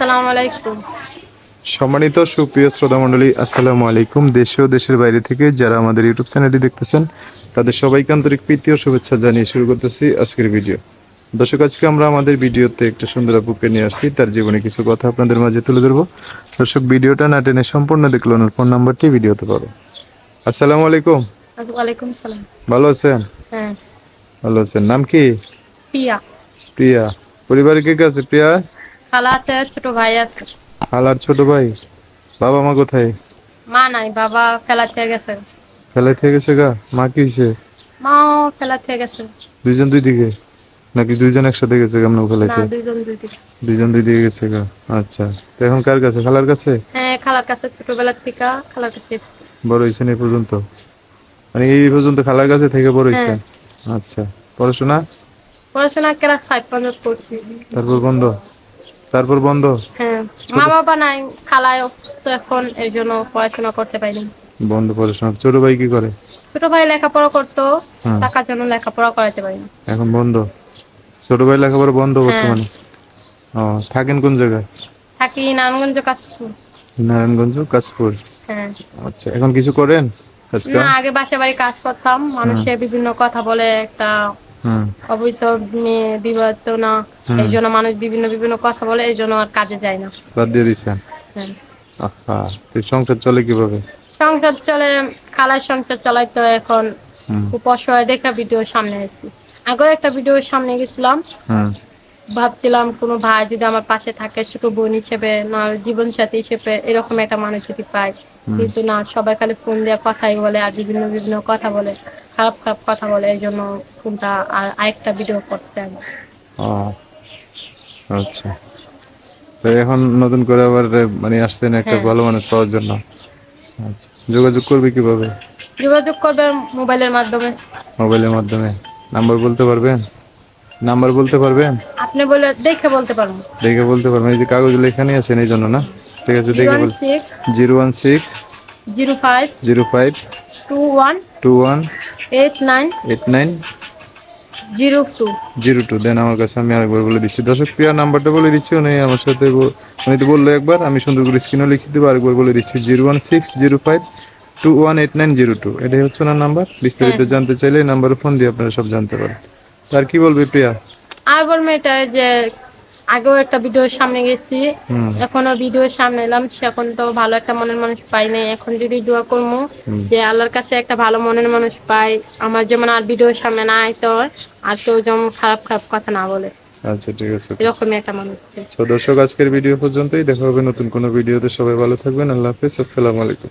আসসালামু আলাইকুম। সম্মানিত সুপ্রিয় শ্রোতা মণ্ডলী, আসসালামু আলাইকুম। দেশে ও দেশের বাইরে থেকে যারা আমাদের ইউটিউব চ্যানেলটি দেখতেছেন তাদের সবাইকে আন্তরিক প্রীতি ও শুভেচ্ছা জানিয়ে শুরু করতেছি আজকের ভিডিও। দর্শক, আজকে আমরা আমাদের ভিডিওতে একটা সুন্দর আপুকে নিয়ে আসছি, তার জীবনে কিছু কথা আপনাদের মাঝে তুলে ধরবো। দর্শক, ভিডিওটা না টেনে সম্পূর্ণ দেখলে ওনার ফোন নাম্বারটি ভিডিওতে পাবো। আসসালামু আলাইকুম। ওয়ালাইকুম সালাম। ভালো আছেন? হ্যাঁ। ভালো আছেন। নাম কি? প্রিয়া। প্রিয়া। পরিবারে কে কে আছে প্রিয়া? খালা আছে, ছোট ভাই আছে। খালার ছোট ভাই। বাবা মা কোথায়? মা নাই, বাবা ফেলাতে গেছে। ফেলাই থেকে গেছে গা? মা কি হয়েছে? মাও ফেলাতে গেছে। দুইজন দুই দিকে নাকি দুইজন একসাথে গেছে? কেমন না, ফেলাইতে? দুইজন দুই দিকে। দুইজন দুই দিকে গেছে গা। আচ্ছা, তো এখন কার কাছে? খালার কাছে? হ্যাঁ, খালার কাছে ছোটবেলার থেকে খালার কাছে। বড় হয়েছেন এই পর্যন্ত? মানে এই পর্যন্ত খালার কাছে থেকে বড় হ্যাঁ। হয়েছেন? আচ্ছা। পড়াশোনা? পড়াশোনা ক্লাস 5 পর্যন্ত করছি। তারপর বন্ধ? তারপর বন্ধ? হ্যাঁ। ছোট মা বাবা নাই, খালায় অসুস্থ এখন, এই জন্য পড়াশোনা করতে পারিনি। বন্ধ পড়াশোনা। ছোট ভাই কি করে? ছোট ভাই লেখাপড়া করতো, হ্যাঁ, টাকার জন্য লেখাপড়া করাতে পারিনি। এখন বন্ধ। ছোট ভাই লেখাপড়া বন্ধ হ্যাঁ। বর্তমানে? ও, থাকেন কোন জায়গায়? থাকি নারায়ণগঞ্জ কাশপুর। নারায়ণগঞ্জ, কাশপুর। হ্যাঁ। আচ্ছা, এখন কিছু করেন কাজ না, কাম? আগে বাসা বাড়ি কাজ করতাম, হুম মানুষে বিভিন্ন কথা বলে, একটা হুম অবৈধ মেয়ে, বিবাহিত না, হুম এই জন্য মানুষ বিভিন্ন বিভিন্ন কথা বলে, এই জন্য আর কাজে যায় না। বাদ দিয়ে দিচ্ছেন? হ্যাঁ। আহা, তো সংসার চলে কিভাবে? সংসার চলে, খালার সংসার চালাই তো এখন। হুম খুব অসহায় দেখা ভিডিওর সামনে এসেছি। আগেও একটা ভিডিওর সামনে গেছিলাম, হুম ভাবছিলাম কোনো ভাই যদি আমার পাশে থাকে, ছোট বোন হিসেবে না জীবন সাথী হিসেবে, এরকম একটা মানুষ যদি পাই। হুম কিন্তু না, সবাই খালি ফোন দিয়ে কথাই বলে আর বিভিন্ন বিভিন্ন কথা বলে, খারাপ খারাপ কথা বলে, এই জন্য ফোনটা আর আরেকটা ভিডিও করতে হবে। ও, আচ্ছা। তো এখন নতুন করে আবার মানে আসছেন একটা হ্যাঁ। ভালো মানুষ পাওয়ার জন্য। আচ্ছা, যোগাযোগ করবে কিভাবে? যোগাযোগ করবে মোবাইলের মাধ্যমে। মোবাইলের মাধ্যমে? নাম্বার বলতে পারবেন? নাম্বার বলতে পারবেন? আপনি বলে দেখে বলতে পারবো। দেখে বলতে পারবেন? এই যে কাগজ লেখানি আছেন এই জন্য না? ঠিক আছে, জিরো দেখে ওয়ান বল। Six 016 zero five 05 two one 21 eight nine 89 zero two 02। Then আমার কাছে, আমি আরেকবার বলে দিচ্ছি। দর্শক, প্রিয়া নাম্বারটা বলে দিচ্ছি, উনি আমার সাথে উনি তো বললো একবার, আমি সুন্দর করে স্ক্রিনও লিখে দেবো, আরেকবার বলে দিচ্ছি। 016 05 21 89 02, এটাই হচ্ছে ওনার নাম্বার। হ্যাঁ। বিস্তারিত জানতে চাইলে এই নাম্বারে ফোন দিয়ে আপনারা সব জানতে পারেন। তার কি বলবে প্রিয়া? আর বলবো এটা যে আগেও একটা ভিডিওর সামনে গেছি, হুম এখনো ভিডিওর সামনে এলাম, এখন তো ভালো একটা মনের মানুষ পাই নাই। এখন যদি দোয়া করবো হুম যে আল্লাহর কাছে একটা ভালো মনের মানুষ পাই, আমার যেমন আর ভিডিওর সামনে না আইতে হয়, আর কেউ যেমন খারাপ খারাপ কথা না বলে, আচ্ছা, ঠিক আছে। এরকমই একটা মানুষ চাই। তো দর্শক, আজকের ভিডিও পর্যন্তই। দেখা হবে নতুন কোনো ভিডিওতে। সবাই ভালো থাকবেন। আল্লাহ হাফেজ। আসসালামু আলাইকুম।